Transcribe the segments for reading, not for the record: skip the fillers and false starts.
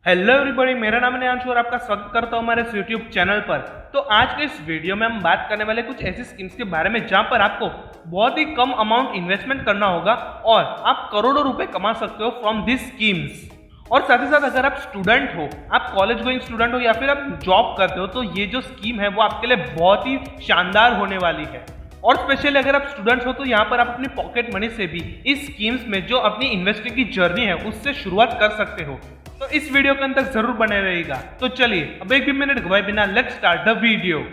Hello everybody, मेरा नाम है नेहांशु और आपका स्वागत करता हूं हमारे यूट्यूब चैनल पर। तो आज के इस वीडियो में हम बात करने वाले कुछ ऐसी स्कीम्स के बारे में जहां पर आपको बहुत ही कम अमाउंट इन्वेस्टमेंट करना होगा और आप करोड़ों रुपए कमा सकते हो फ्रॉम दिस स्कीम्स। और साथ ही साथ अगर आप स्टूडेंट हो, आप कॉलेज गोइंग स्टूडेंट हो या फिर आप जॉब करते हो, तो ये जो स्कीम है वो आपके लिए बहुत ही शानदार होने वाली है। और स्पेशली अगर आप स्टूडेंट्स हो तो यहाँ पर आप अपनी पॉकेट मनी से भी इस स्कीम्स में जो अपनी इन्वेस्टिंग की जर्नी है उससे शुरुआत कर सकते हो। तो इस वीडियो के अंत तक जरूर बने रहेगा। तो चलिए अब एक भी मिनट गवाए बिना लेट्स स्टार्ट द वीडियो।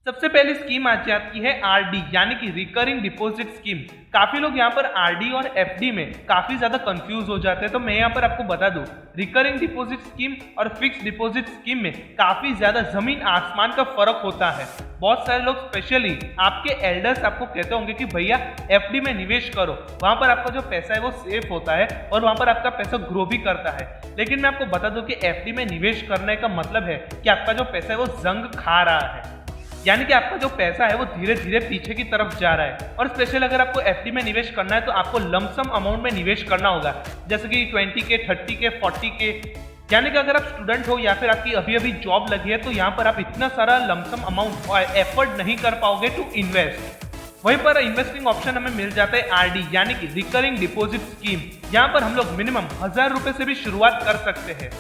सबसे पहली स्कीम आज आपकी है आरडी यानी कि रिकरिंग डिपॉजिट स्कीम। काफी लोग यहाँ पर आरडी और एफडी में काफी ज्यादा कंफ्यूज हो जाते हैं, तो मैं यहाँ पर आपको बता दूं रिकरिंग डिपॉजिट स्कीम और फिक्स डिपॉजिट स्कीम में काफी ज्यादा जमीन आसमान का फर्क होता है। बहुत सारे लोग स्पेशली आपके एल्डर्स आपको कहते होंगे कि भैया एफडी में निवेश करो, वहां पर आपका जो पैसा है वो सेफ होता है और वहां पर आपका पैसा ग्रो भी करता है। लेकिन मैं आपको बता दूं कि एफडी में निवेश करने का मतलब है कि आपका जो पैसा है वो जंग खा रहा है, यानी कि आपका जो पैसा है वो धीरे धीरे पीछे की तरफ जा रहा है। और स्पेशल अगर आपको एफडी में निवेश करना है तो आपको लमसम अमाउंट में निवेश करना होगा, जैसे कि 20 के 30 के 40 के। यानी कि अगर आप स्टूडेंट हो या फिर आपकी अभी अभी जॉब लगी है तो यहाँ पर आप इतना सारा लमसम अमाउंट और एफर्ट नहीं कर पाओगे टू इन्वेस्ट। वहीं पर इन्वेस्टिंग ऑप्शन हमें मिल जाता है आरडी यानी कि रिकरिंग डिपॉजिट स्कीम। यहाँ पर हम लोग मिनिमम 1000 रुपए से भी शुरुआत कर सकते हैं।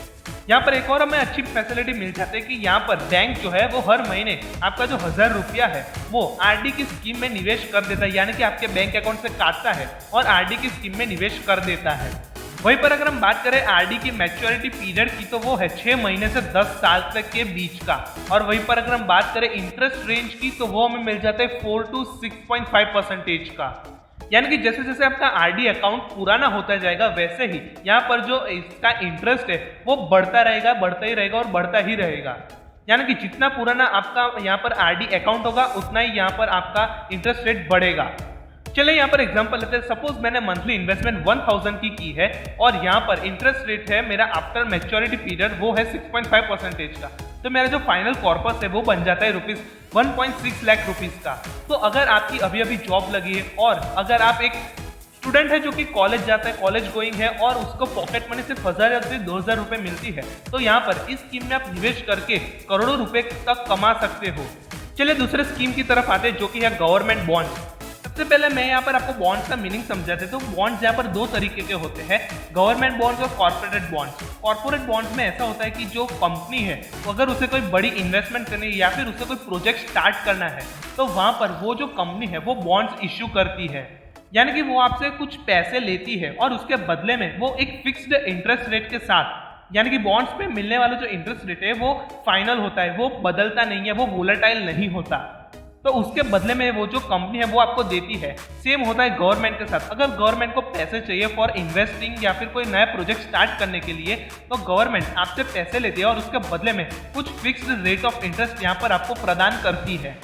यहाँ पर एक और हमें अच्छी फैसिलिटी मिल जाती है कि यहाँ पर बैंक जो है वो हर महीने आपका जो 1000 रुपया है वो आरडी की स्कीम में निवेश कर देता है, यानी कि आपके बैंक अकाउंट से काटता है और आरडी की स्कीम में निवेश कर देता है। वहीं पर अगर हम बात करें आरडी की मैच्योरिटी पीरियड की तो वो है 6 महीने से 10 साल तक के बीच का। और वहीं पर अगर हम बात करें इंटरेस्ट रेंज की तो वो हमें मिल जाता है 4 to 6.5% का। यानी कि जैसे जैसे आपका आरडी अकाउंट पुराना होता जाएगा वैसे ही यहाँ पर जो इसका इंटरेस्ट है वो बढ़ता रहेगा, बढ़ता ही रहेगा और बढ़ता ही रहेगा। यानी कि जितना पुराना आपका यहाँ पर आरडी अकाउंट होगा उतना ही यहाँ पर आपका इंटरेस्ट रेट बढ़ेगा। चलिए यहाँ पर एग्जांपल लेते हैं। सपोज मैंने मंथली इन्वेस्टमेंट 1000 की है और यहाँ पर इंटरेस्ट रेट है मेरा आफ्टर मैच्योरिटी पीरियड वो है 6.5% का। तो मेरा जो फाइनल कॉर्पस है वो बन जाता है 1.6 लाख रुपीज का। तो अगर आपकी अभी अभी जॉब लगी है और अगर आप एक स्टूडेंट है जो कि कॉलेज जाता है, कॉलेज गोइंग है और उसको पॉकेट मनी सिर्फ 1000 या 2000 रुपए मिलती है, तो यहाँ पर इस स्कीम में आप निवेश करके करोड़ों रुपए तक कमा सकते हो। चलिए दूसरे स्कीम की तरफ आते हैं जो कि है गवर्नमेंट बॉन्ड। सबसे पहले मैं यहाँ पर आपको बॉन्ड्स का मीनिंग समझाते। तो बॉन्ड्स यहाँ पर दो तरीके के होते हैं, गवर्नमेंट बॉन्ड्स और कॉर्पोरेट बॉन्ड्स। कॉर्पोरेट बॉन्ड्स में ऐसा होता है कि जो कंपनी है अगर उसे कोई बड़ी इन्वेस्टमेंट करनी है या फिर उसे कोई प्रोजेक्ट स्टार्ट करना है तो वहां पर वो जो कंपनी है वो बॉन्ड्स इश्यू करती है, यानी कि वो आपसे कुछ पैसे लेती है और उसके बदले में वो एक फिक्स्ड इंटरेस्ट रेट के साथ, यानी कि बॉन्ड्स पे मिलने वाला जो इंटरेस्ट रेट है वो फाइनल होता है, वो बदलता नहीं है, वो वोलेटाइल नहीं होता। तो उसके बदले में वो जो कंपनी है वो आपको देती है। सेम होता है गवर्नमेंट के साथ। अगर गवर्नमेंट को पैसे चाहिए फॉर इन्वेस्टिंग या फिर कोई नया प्रोजेक्ट स्टार्ट करने के लिए तो गवर्नमेंट आपसे पैसे लेती है और उसके बदले में कुछ फिक्स्ड रेट ऑफ इंटरेस्ट यहाँ पर आपको प्रदान करती है।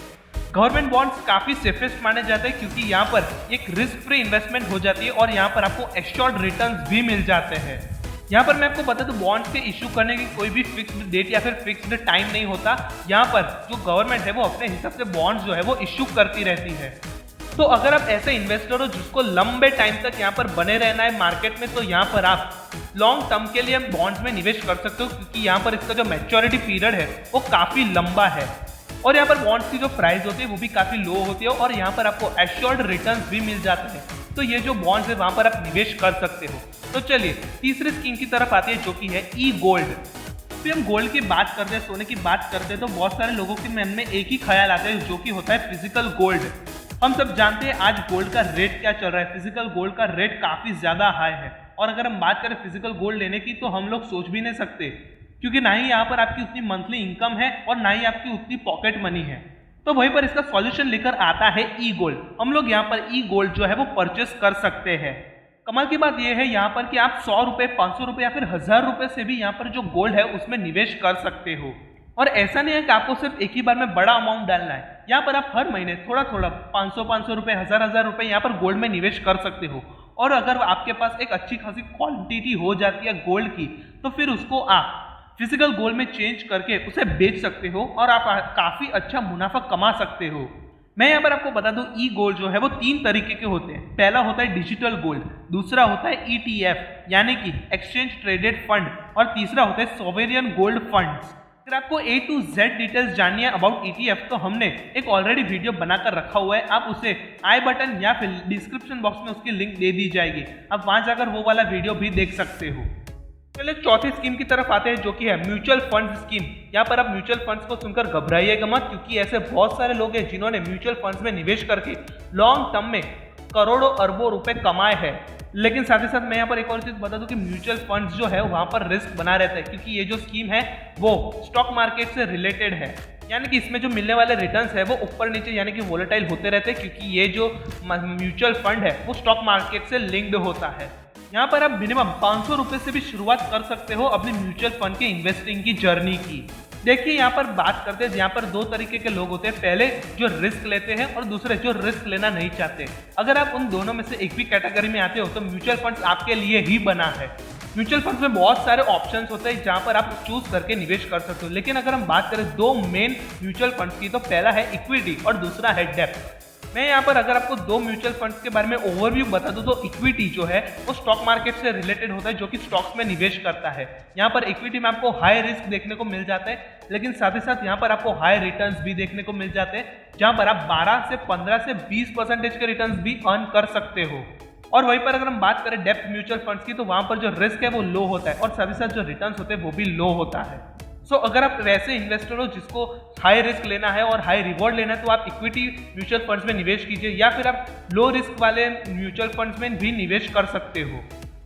गवर्नमेंट बॉन्ड्स काफी सेफेस्ट माने जाते हैं क्योंकि यहाँ पर एक रिस्क फ्री इन्वेस्टमेंट हो जाती है और यहाँ पर आपको एश्योर्ड रिटर्न्स भी मिल जाते हैं। यहाँ पर मैं आपको बता दूं बॉन्ड्स के इशू करने की कोई भी फिक्स्ड डेट या फिर फिक्स्ड टाइम नहीं होता। यहाँ पर जो गवर्नमेंट है वो अपने हिसाब से बॉन्ड्स जो है वो इशू करती रहती है। तो अगर आप ऐसे इन्वेस्टर हो जिसको लंबे टाइम तक यहाँ पर बने रहना है मार्केट में, तो यहाँ पर आप लॉन्ग टर्म के लिए बॉन्ड्स में निवेश कर सकते हो क्योंकि यहाँ पर इसका जो मैच्योरिटी पीरियड है वो काफी लंबा है और यहाँ पर बॉन्ड्स की जो प्राइस होती है वो भी काफी लो होती है और यहाँ पर आपको एश्योर्ड रिटर्न्स भी मिल जाते हैं। तो ये जो बॉन्ड्स है वहां पर आप निवेश कर सकते हो। तो चलिए तीसरी स्कीम की तरफ आती है जो कि है ई गोल्ड। फिर हम गोल्ड की बात करते हैं, सोने की बात करते हैं, तो बहुत सारे लोगों के मन में एक ही ख्याल आता है जो कि होता है फिजिकल गोल्ड। हम सब जानते हैं आज गोल्ड का रेट क्या चल रहा है। फिजिकल गोल्ड का रेट काफी ज्यादा हाई है और अगर हम बात करें फिजिकल गोल्ड लेने की तो हम लोग सोच भी नहीं सकते क्योंकि ना ही यहाँ पर आपकी उतनी मंथली इनकम है और ना ही आपकी उतनी पॉकेट मनी है। तो वहीं पर इसका सॉल्यूशन लेकर आता है ई गोल्ड। हम लोग यहाँ पर ई गोल्ड जो है वो परचेस कर सकते हैं। कमाल की बात यह है यहाँ पर कि आप 100 रुपए, 500 रुपए या फिर 1000 रुपए से भी यहाँ पर जो गोल्ड है उसमें निवेश कर सकते हो। और ऐसा नहीं है कि आपको सिर्फ एक ही बार में बड़ा अमाउंट डालना है, यहाँ पर आप हर महीने थोड़ा थोड़ा 500 रुपए, 1000 रुपए यहाँ पर गोल्ड में निवेश कर सकते हो और अगर आपके पास एक अच्छी खासी क्वांटिटी हो जाती है गोल्ड की, तो फिर उसको आप फिजिकल गोल्ड में चेंज करके उसे बेच सकते हो और आप काफी अच्छा मुनाफा कमा सकते हो। मैं यहाँ पर आपको बता दूं, ई गोल्ड जो है वो 3 तरीके के होते हैं। पहला होता है डिजिटल गोल्ड, दूसरा होता है ETF यानी कि एक्सचेंज ट्रेडेड फंड, और तीसरा होता है सोवेरियन गोल्ड फंड्स। अगर आपको A to Z डिटेल्स जाननी है अबाउट ETF, तो हमने एक ऑलरेडी वीडियो बनाकर रखा हुआ है, आप उसे आई बटन या फिर डिस्क्रिप्शन बॉक्स में उसकी लिंक दे दी जाएगी, आप वहां जाकर वो वाला वीडियो भी देख सकते हो। चलिए चौथी स्कीम की तरफ आते हैं, जो कि है म्यूचुअल फंड स्कीम। यहाँ पर आप म्यूचुअल फंड्स को सुनकर घबराइएगा मत, क्योंकि ऐसे बहुत सारे लोग हैं जिन्होंने म्यूचुअल फंड्स में निवेश करके लॉन्ग टर्म में करोड़ों अरबों रुपए कमाए हैं। लेकिन साथ ही साथ मैं यहाँ पर एक और चीज बता दूं कि म्यूचुअल फंड्स जो है वहां पर रिस्क बना रहता है, क्योंकि ये जो स्कीम है वो स्टॉक मार्केट से रिलेटेड है, यानी कि इसमें जो मिलने वाले रिटर्न्स है वो ऊपर नीचे यानी कि वोलेटाइल होते रहते हैं, क्योंकि ये जो म्यूचुअल फंड है वो स्टॉक मार्केट से लिंक्ड होता है। यहाँ पर आप मिनिमम 500 रुपए से भी शुरुआत कर सकते हो अपनी म्यूचुअल फंड के इन्वेस्टिंग की जर्नी की। देखिए यहाँ पर बात करते हैं, यहाँ पर 2 तरीके के लोग होते हैं, पहले जो रिस्क लेते हैं और दूसरे जो रिस्क लेना नहीं चाहते। अगर आप उन दोनों में से एक भी कैटेगरी में आते हो तो म्यूचुअल फंड्स आपके लिए ही बना है। म्यूचुअल फंड्स में बहुत सारे ऑप्शंस होते हैं जहां पर आप चूज करके निवेश कर सकते हो, लेकिन अगर हम बात करें 2 मेन म्यूचुअल फंड्स की, तो पहला है इक्विटी और दूसरा है डेप्थ। मैं यहाँ पर अगर आपको 2 म्यूचुअल फंड्स के बारे में ओवरव्यू बता दूं, तो इक्विटी जो है वो स्टॉक मार्केट से रिलेटेड होता है, जो कि स्टॉक्स में निवेश करता है। यहाँ पर इक्विटी में आपको हाई रिस्क देखने को मिल जाता है, लेकिन साथ ही साथ यहाँ पर आपको हाई रिटर्न्स भी देखने को मिल जाते हैं, जहाँ पर आप 12 से 15 से 20% के रिटर्न्स भी अर्न कर सकते हो। और वहीं पर अगर हम बात करें डेप्थ म्यूचुअल फंड्स की, तो वहां पर जो रिस्क है वो लो होता है और साथ ही साथ जो रिटर्न्स होते हैं वो भी लो होता है। सो अगर आप वैसे इन्वेस्टर हो जिसको हाई रिस्क लेना है और हाई रिवॉर्ड लेना है, तो आप इक्विटी म्यूचुअल फंड्स में निवेश कीजिए, या फिर आप लो रिस्क वाले म्यूचुअल फंड्स में भी निवेश कर सकते हो।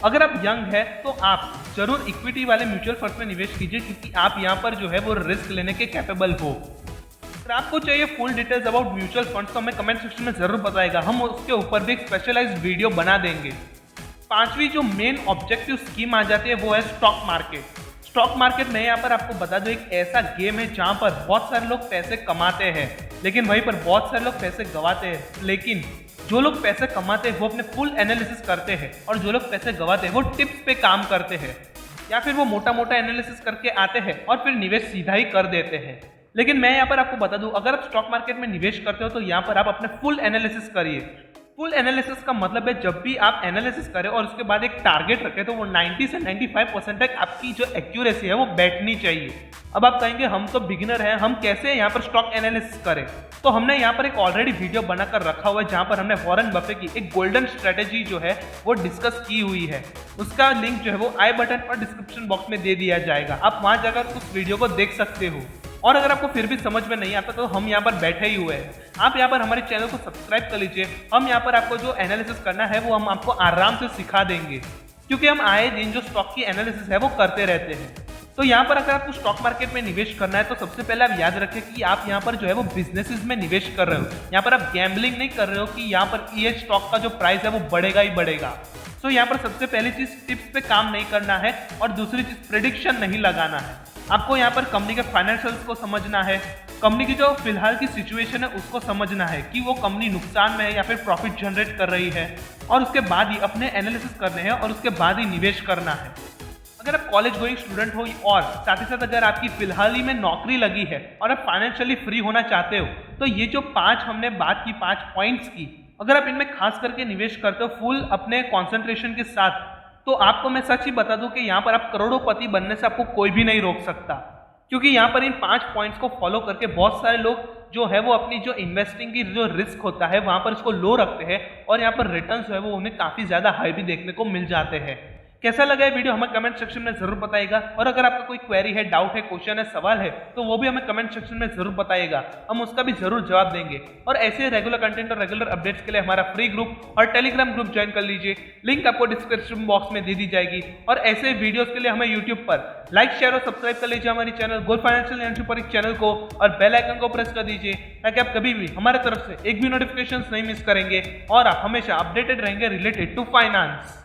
अगर आप यंग है तो आप जरूर इक्विटी वाले म्यूचुअल फंड्स में निवेश कीजिए, क्योंकि आप यहाँ पर जो है वो रिस्क लेने के कैपेबल हो। अगर आपको चाहिए full details about mutual funds तो हमें कमेंट सेक्शन में जरूर बताएगा, हम उसके ऊपर भी एक स्पेशलाइज्ड वीडियो बना देंगे। 5वीं जो मेन ऑब्जेक्टिव स्कीम आ जाती है वो है स्टॉक मार्केट। स्टॉक मार्केट में यहाँ पर आपको बता दो, एक ऐसा गेम है जहां पर बहुत सारे लोग पैसे कमाते हैं, लेकिन वहीं पर बहुत सारे लोग पैसे गंवाते हैं। लेकिन जो लोग पैसे कमाते हैं वो अपने फुल एनालिसिस करते हैं, और जो लोग पैसे गंवाते हैं वो टिप्स पे काम करते हैं, या फिर वो मोटा मोटा एनालिसिस करके आते हैं और फिर निवेश सीधा ही कर देते हैं। लेकिन मैं यहाँ पर आपको बता दूं, अगर आप स्टॉक मार्केट में निवेश करते हो तो यहाँ पर आप अपने फुल एनालिसिस करिए। फुल एनालिसिस का मतलब है जब भी आप एनालिसिस करें और उसके बाद एक टारगेट रखें, तो वो 90 से 95% तक आपकी जो एक्यूरेसी है वो बैठनी चाहिए। अब आप कहेंगे हम तो बिगिनर हैं, हम कैसे यहाँ पर स्टॉक एनालिसिस करें? तो हमने यहाँ पर एक ऑलरेडी वीडियो बनाकर रखा हुआ है, जहाँ पर हमने वॉरेन बफे की एक गोल्डन स्ट्रेटेजी जो है वो डिस्कस की हुई है। उसका लिंक जो है वो आई बटन और डिस्क्रिप्शन बॉक्स में दे दिया जाएगा, आप वहां जाकर उस वीडियो को देख सकते हो। और अगर आपको फिर भी समझ में नहीं आता तो हम यहाँ पर बैठे ही हुए हैं, आप यहाँ पर हमारे चैनल को सब्सक्राइब कर लीजिए। हम यहाँ पर आपको जो एनालिसिस करना है वो हम आपको आराम से सिखा देंगे, क्योंकि हम आए दिन जो स्टॉक की एनालिसिस है वो करते रहते हैं। तो यहाँ पर अगर आपको स्टॉक मार्केट में निवेश करना है तो सबसे पहले आप याद रखें कि आप यहाँ पर जो है वो बिजनेसेस में निवेश कर रहे हो। यहाँ पर आप गैम्बलिंग नहीं कर रहे हो कि यहाँ पर ये स्टॉक का जो प्राइस है वो बढ़ेगा ही बढ़ेगा। तो यहाँ पर सबसे पहली चीज टिप्स पे काम नहीं करना है, और दूसरी चीज प्रेडिक्शन नहीं लगाना है। आपको यहाँ पर कंपनी के फाइनेंशियल्स को समझना है, कंपनी की जो फिलहाल की सिचुएशन है उसको समझना है कि वो कंपनी नुकसान में है या फिर प्रॉफिट जनरेट कर रही है, और उसके बाद ही अपने एनालिसिस करने हैं और उसके बाद ही निवेश करना है। अगर आप कॉलेज गोइंग स्टूडेंट हो और साथ ही साथ अगर आपकी फिलहाल ही में नौकरी लगी है और आप फाइनेंशियली फ्री होना चाहते हो, तो ये जो 5 हमने बात की 5 पॉइंट्स की, अगर आप इनमें खास करके निवेश करते हो फुल अपने कॉन्सेंट्रेशन के साथ, तो आपको मैं सच ही बता दूं कि यहाँ पर आप करोड़ोंपति बनने से आपको कोई भी नहीं रोक सकता। क्योंकि यहाँ पर इन 5 पॉइंट्स को फॉलो करके बहुत सारे लोग जो है वो अपनी जो इन्वेस्टिंग की जो रिस्क होता है वहां पर इसको लो रखते हैं, और यहाँ पर रिटर्न्स जो है वो उन्हें काफी ज्यादा हाई भी देखने को मिल जाते हैं। कैसा लगा ये वीडियो हमें कमेंट सेक्शन में जरूर बताइएगा, और अगर आपका कोई क्वेरी है, डाउट है, क्वेश्चन है, सवाल है, तो वो भी हमें कमेंट सेक्शन में जरूर बताइएगा, हम उसका भी जरूर जवाब देंगे। और ऐसे रेगुलर कंटेंट और रेगुलर अपडेट्स के लिए हमारा फ्री ग्रुप और टेलीग्राम ग्रुप ज्वाइन कर लीजिए, लिंक आपको डिस्क्रिप्शन बॉक्स में दे दी जाएगी। और ऐसे वीडियोस के लिए हमें यूट्यूब पर लाइक, शेयर और सब्सक्राइब कर लीजिए हमारी चैनल गोल फाइनेंशियल एंटरप्राइज चैनल को, और बेल आइकन को प्रेस कर दीजिए, ताकि आप कभी भी हमारे तरफ से एक भी नोटिफिकेशन नहीं मिस करेंगे और आप हमेशा अपडेटेड रहेंगे रिलेटेड टू फाइनेंस।